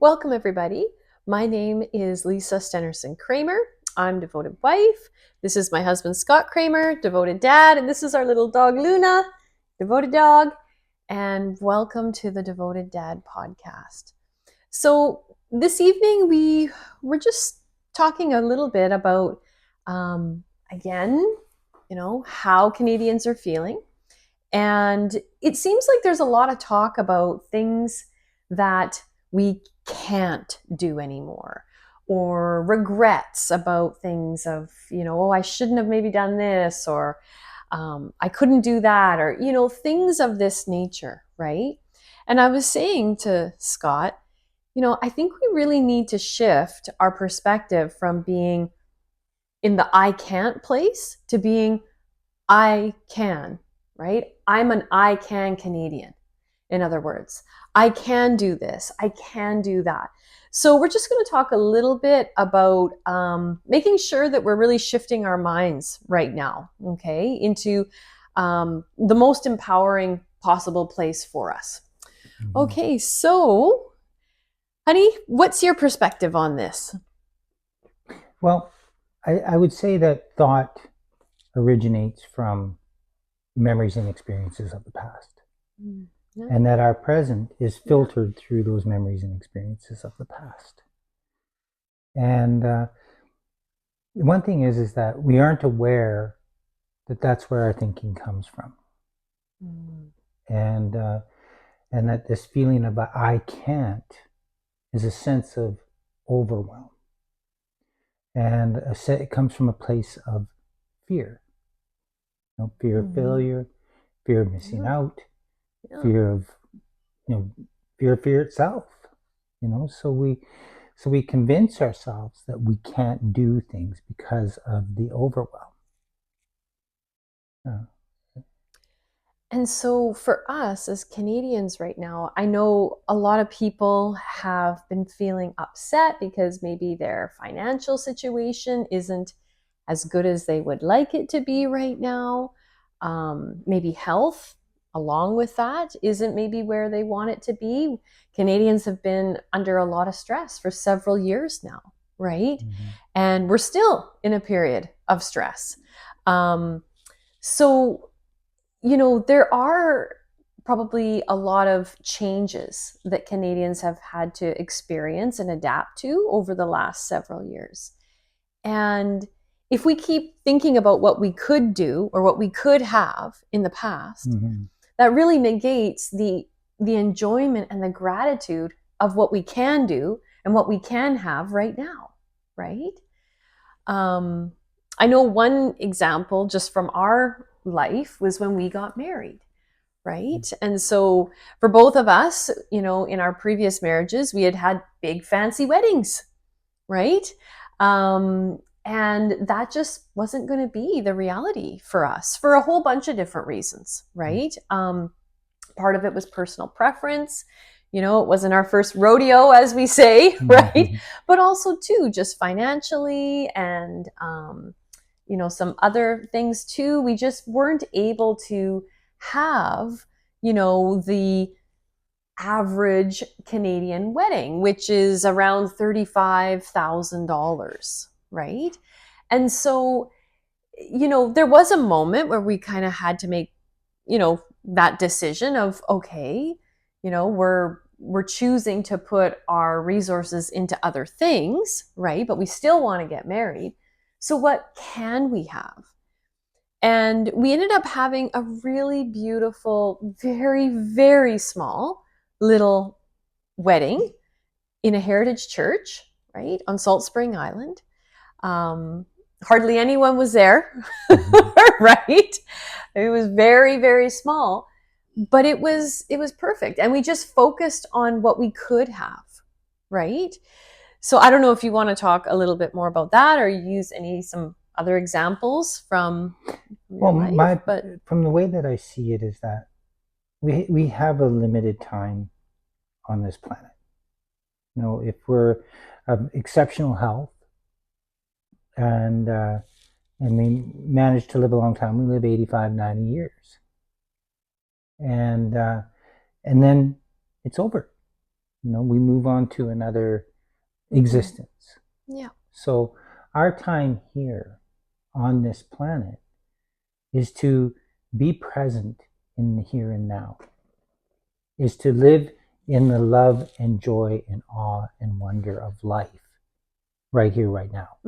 Welcome, everybody. My name is Lisa Stenerson Kramer. I'm devoted wife. This is my husband, Scott Kramer, devoted dad. And this is our little dog, Luna, devoted dog. And welcome to the Devoted Dad podcast. So this evening, we're just talking a little bit about, again, how Canadians are feeling. And it seems like there's a lot of talk about things that we can't do anymore, or regrets about things of, oh, I shouldn't have maybe done this, or I couldn't do that, or, things of this nature, right? And I was saying to Scott, I think we really need to shift our perspective from being in the I can't place to being I can, right? I'm an I can Canadian. In other words, I can do this, I can do that. So we're just going to talk a little bit about making sure that we're really shifting our minds right now, okay, into the most empowering possible place for us. Mm-hmm. Okay, so, honey, what's your perspective on this? Well, I would say that thought originates from memories and experiences of the past. Yeah. And that our present is filtered through those memories and experiences of the past. And one thing is that we aren't aware that that's where our thinking comes from. And that this feeling of I can't is a sense of overwhelm. And it comes from a place of fear. Fear of failure, fear of missing out, fear of, fear itself. So we convince ourselves that we can't do things because of the overwhelm. And so for us as Canadians right now, I know a lot of people have been feeling upset because maybe their financial situation isn't as good as they would like it to be right now. Maybe health, along with that, isn't maybe where they want it to be. Canadians have been under a lot of stress for several years now, right? Mm-hmm. And we're still in a period of stress. So there are probably a lot of changes that Canadians have had to experience and adapt to over the last several years. And if we keep thinking about what we could do or what we could have in the past, that really negates the enjoyment and the gratitude of what we can do and what we can have right now, right? I know one example just from our life was when we got married, right? And so for both of us, in our previous marriages, we had big fancy weddings, right? And that just wasn't going to be the reality for us for a whole bunch of different reasons, right? Part of it was personal preference. It wasn't our first rodeo, as we say, right? But also too, just financially and, some other things too. We just weren't able to have, the average Canadian wedding, which is around $35,000, right? And so, there was a moment where we kind of had to make, that decision of, okay, we're choosing to put our resources into other things, right? But we still want to get married. So what can we have? And we ended up having a really beautiful, very, very small little wedding in a heritage church, right, on Salt Spring Island. Hardly anyone was there, right? It was very, very small, but it was perfect. And we just focused on what we could have, right? So I don't know if you want to talk a little bit more about that or use some other examples from your life. From the way that I see it is that we have a limited time on this planet. If we're of exceptional health and we manage to live a long time, we live 85, 90 years. And then it's over. we move on to another existence. Yeah. So our time here on this planet is to be present in the here and now, is to live in the love and joy and awe and wonder of life right here, right now.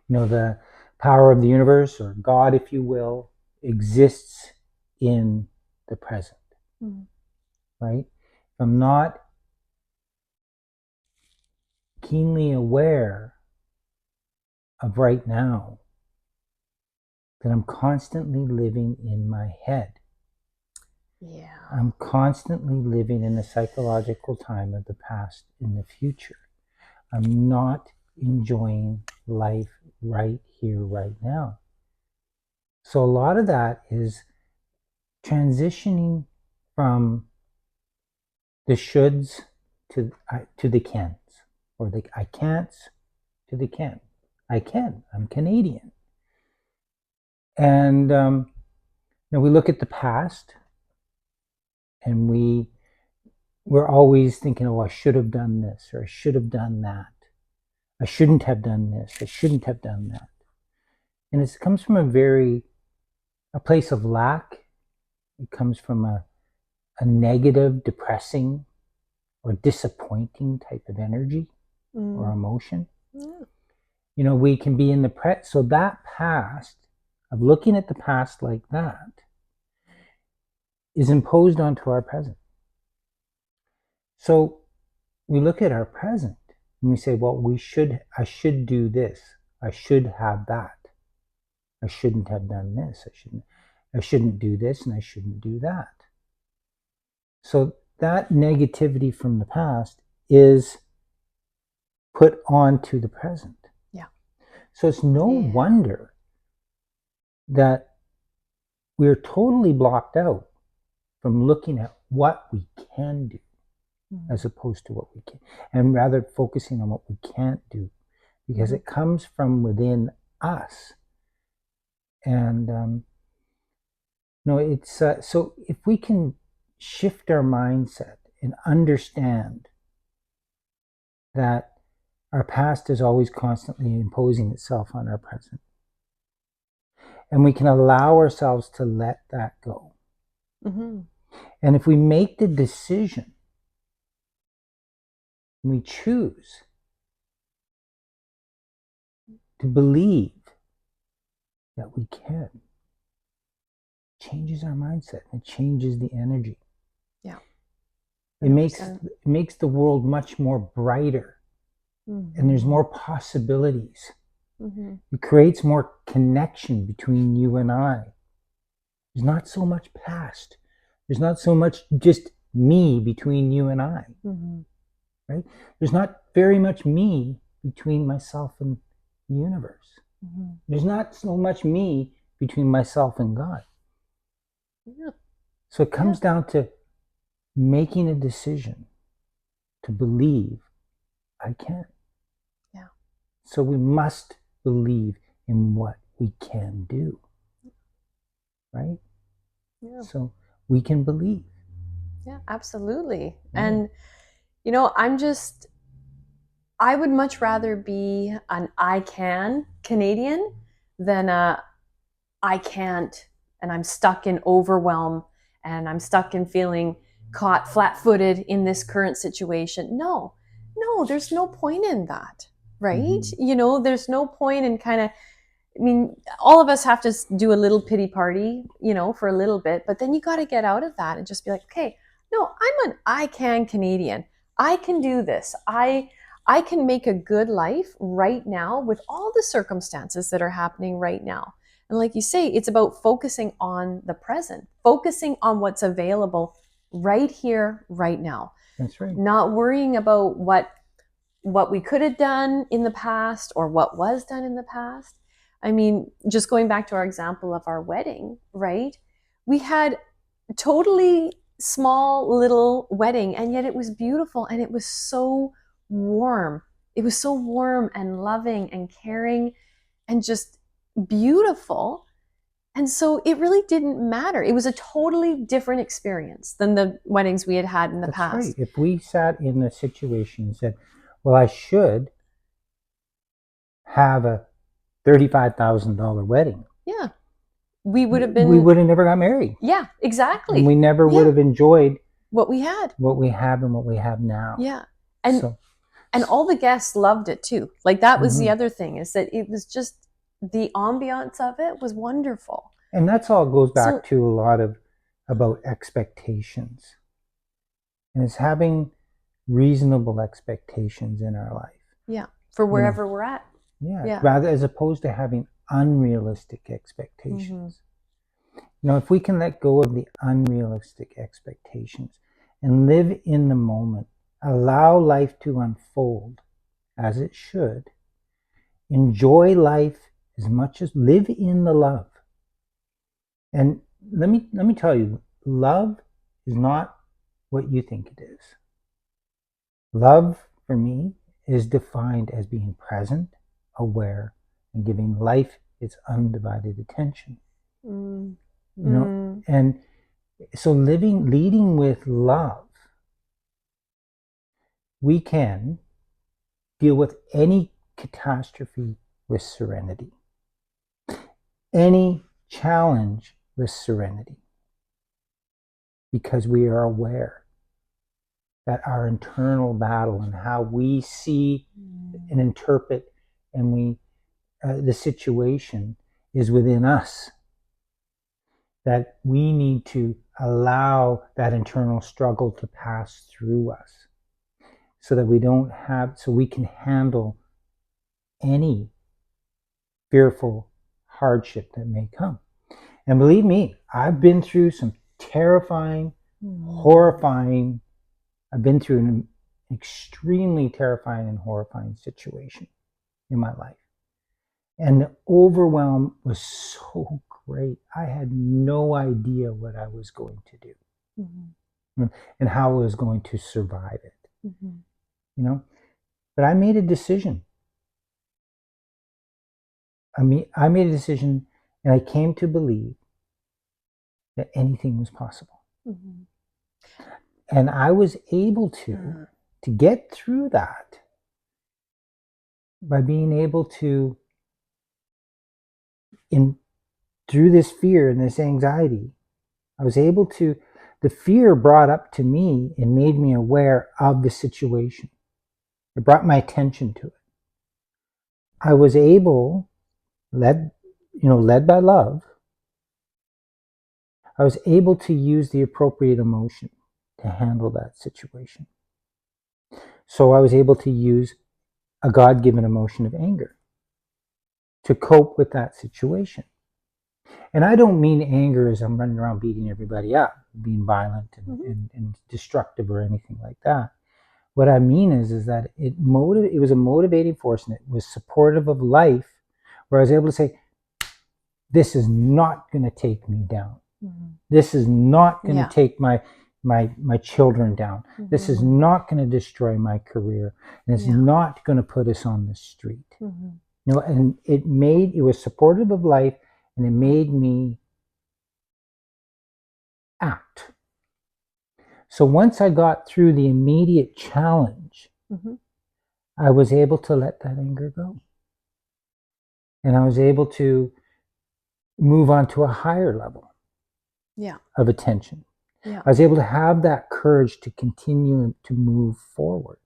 The power of the universe, or God, if you will, exists in the present, right? If I'm not keenly aware of right now, then I'm constantly living in my head. Yeah. I'm constantly living in the psychological time of the past in the future. I'm not enjoying life right here, right now. So a lot of that is transitioning from the shoulds to the cans, or the I can'ts to the can. I can. I'm Canadian. And we look at the past, and we're always thinking, oh, I should have done this, or I should have done that. I shouldn't have done this. I shouldn't have done that. And it comes from a place of lack. It comes from a negative, depressing, or disappointing type of energy or emotion. We can be in the so that past, of looking at the past like that, is imposed onto our present. So we look at our present and we say, well, I should do this. I should have that. I shouldn't have done this. I shouldn't do this, and I shouldn't do that. So that negativity from the past is put onto the present. Yeah. So it's no wonder that we're totally blocked out from looking at what we can do as opposed to what we can, and rather focusing on what we can't do, because it comes from within us. And it's so if we can shift our mindset and understand that our past is always constantly imposing itself on our present, and we can allow ourselves to let that go. And if we make the decision, we choose to believe that we can, it changes our mindset. It changes the energy. Yeah. It makes the world much more brighter, and there's more possibilities. It creates more connection between you and I. There's not so much past. There's not so much just me between you and I. Right? There's not very much me between myself and the universe. There's not so much me between myself and God. So it comes down to making a decision to believe I can. So we must believe in what we can do. Right? So we can believe. Yeah, absolutely. And I would much rather be an I can Canadian than a I can't, and I'm stuck in overwhelm, and I'm stuck in feeling caught flat-footed in this current situation. No, there's no point in that, right? There's no point in all of us have to do a little pity party, for a little bit, but then you got to get out of that and just be like, okay, no, I'm an I can Canadian. I can do this. I can make a good life right now with all the circumstances that are happening right now. And like you say, it's about focusing on the present, focusing on what's available right here, right now. That's right. Not worrying about what we could have done in the past or what was done in the past. Just going back to our example of our wedding, right? We had totally small little wedding, and yet it was beautiful, and it was so warm. It was so warm and loving and caring and just beautiful. And so it really didn't matter. It was a totally different experience than the weddings we had had in the That's past. right. If we sat in the situation and said, well, I should have a $35,000 wedding. Yeah. We would have been. We would have never got married. Yeah, exactly. And we never would have enjoyed what we had. What we have and what we have now. Yeah. And all the guests loved it too. Like that was the other thing, is that it was just, the ambiance of it was wonderful. And that's all goes back to a lot of about expectations. And it's having reasonable expectations in our life. Yeah. For wherever we're at. Yeah. Rather, as opposed to having unrealistic expectations. If we can let go of the unrealistic expectations and live in the moment, allow life to unfold as it should, enjoy life as much as live in the love. And let me tell you, love is not what you think it is. Love for me is defined as being present, aware, and giving life its undivided attention. And so leading with love, we can deal with any catastrophe with serenity, any challenge with serenity, because we are aware that our internal battle and how we see and interpret and the situation is within us, that we need to allow that internal struggle to pass through us so that we can handle any fearful hardship that may come. And believe me, I've been through some terrifying, horrifying, I've been through an extremely terrifying and horrifying situation in my life. And the overwhelm was so great. I had no idea what I was going to do and how I was going to survive it. But I made a decision. I made a decision, and I came to believe that anything was possible. And I was able to get through that by being able to, through this fear and this anxiety, I was able to, the fear brought up to me and made me aware of the situation. It brought my attention to it. I was able, led by love, I was able to use the appropriate emotion to handle that situation. So I was able to use a God-given emotion of anger to cope with that situation. And I don't mean anger as I'm running around beating everybody up, being violent and destructive or anything like that. What I mean is that it was a motivating force, and it was supportive of life, where I was able to say, this is not going to take me down. This is not going to take my children down. This is not going to destroy my career. And it's not going to put us on the street. And it was supportive of life, and it made me act. So once I got through the immediate challenge, I was able to let that anger go. And I was able to move on to a higher level of attention. I was able to have that courage to continue to move forward.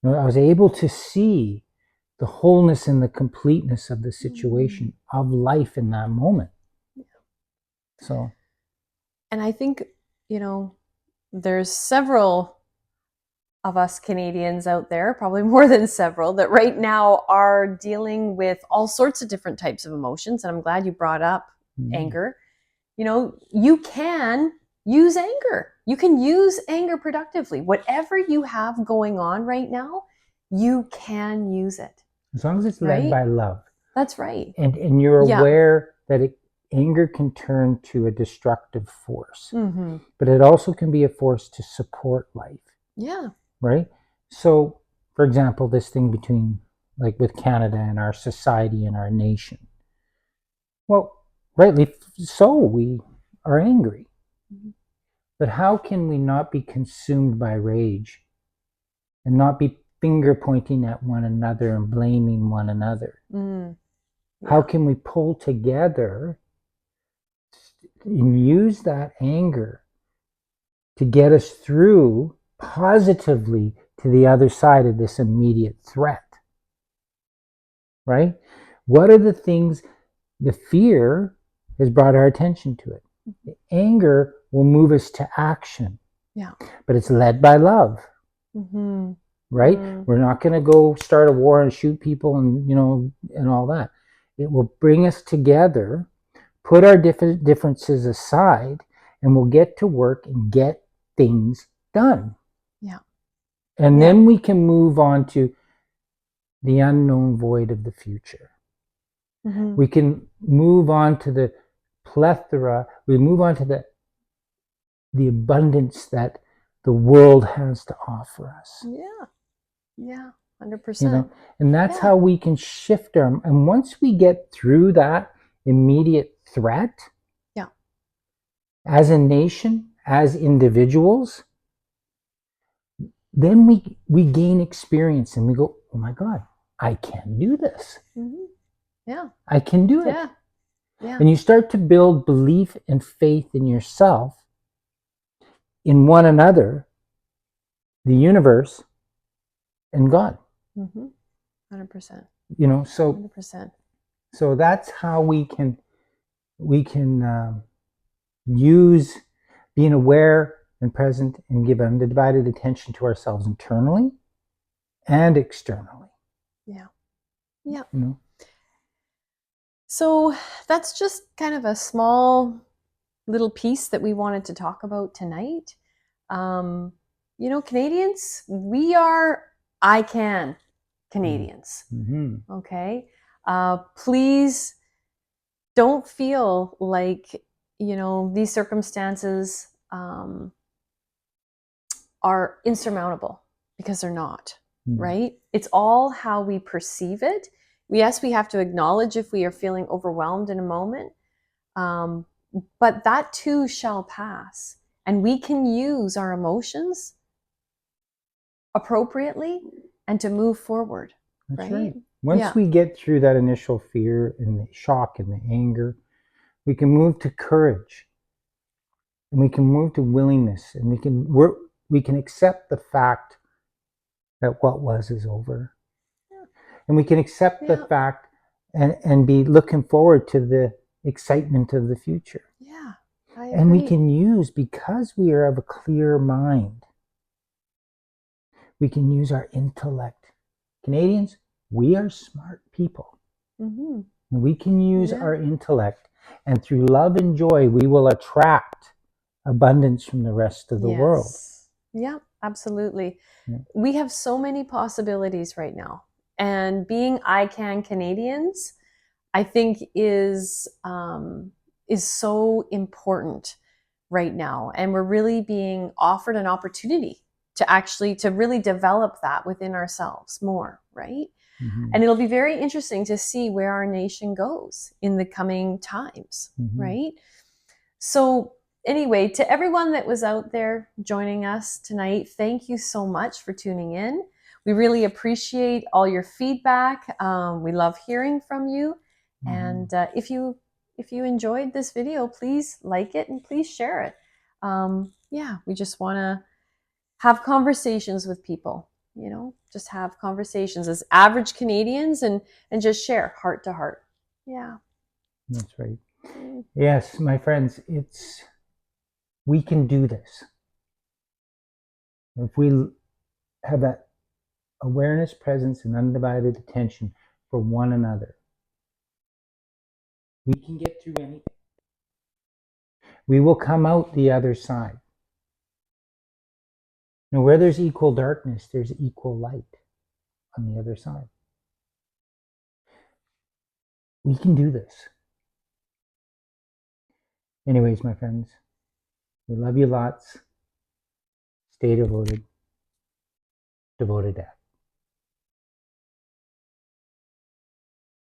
I was able to see the wholeness and the completeness of the situation, of life in that moment. So, and I think, there's several of us Canadians out there, probably more than several, that right now are dealing with all sorts of different types of emotions. And I'm glad you brought up anger. You can use anger. You can use anger productively. Whatever you have going on right now, you can use it. As long as it's led by love. That's right. And you're aware that anger can turn to a destructive force. But it also can be a force to support life. Yeah. Right? So, for example, this thing between, like with Canada and our society and our nation. Well, rightly so, we are angry. Mhm. But how can we not be consumed by rage and not be finger pointing at one another and blaming one another? Mm. How Yeah. can we pull together and use that anger to get us through positively to the other side of this immediate threat? Right? What are the things? The fear has brought our attention to it. The anger will move us to action. Yeah. But it's led by love. Mm-hmm. Right? We're not going to go start a war and shoot people and and all that. It will bring us together, put our differences aside, and we'll get to work and get things done. Yeah. And then we can move on to the unknown void of the future. Mm-hmm. We can move on to the plethora. We move on to the abundance that the world has to offer us. Yeah. Yeah. 100%. You know, and that's how we can shift our. And once we get through that immediate threat, as a nation, as individuals, then we gain experience and we go, oh my God, I can do this. Mm-hmm. Yeah. I can do it. Yeah. Yeah. And you start to build belief and faith in yourself, in one another, the universe, and God. Mm-hmm. 100%. You know, so 100%. so that's how we can use being aware and present and give undivided attention to ourselves internally and externally. Yeah. Yeah. You know? So that's just kind of a small little piece that we wanted to talk about tonight. Canadians, we are I can Canadians. Mm-hmm. Okay. Please don't feel like, these circumstances are insurmountable, because they're not, right? It's all how we perceive it. Yes, we have to acknowledge if we are feeling overwhelmed in a moment, but that too shall pass. And we can use our emotions appropriately and to move forward. That's right? right. Once we get through that initial fear and the shock and the anger, we can move to courage, and we can move to willingness, and we can accept the fact that what was is over, and we can accept the fact and be looking forward to the excitement of the future. Yeah, I agree. And we can use, because we are of a clear mind, we can use our intellect. Canadians, we are smart people. Mm-hmm. And we can use our intellect, and through love and joy, we will attract abundance from the rest of the world. Yeah, absolutely. Yeah. We have so many possibilities right now. And being I Can Canadians, I think is so important right now. And we're really being offered an opportunity to really develop that within ourselves more, right? Mm-hmm. And it'll be very interesting to see where our nation goes in the coming times, right? So anyway, to everyone that was out there joining us tonight, thank you so much for tuning in. We really appreciate all your feedback. We love hearing from you. And if you enjoyed this video, please like it and please share it. We just want to have conversations with people, just have conversations as average Canadians and just share heart to heart. Yeah. That's right. Yes, my friends, we can do this. If we have that awareness, presence, and undivided attention for one another, we can get through anything. We will come out the other side. Now, where there's equal darkness, there's equal light on the other side. We can do this. Anyways, my friends, we love you lots. Stay devoted. Devoted Dad.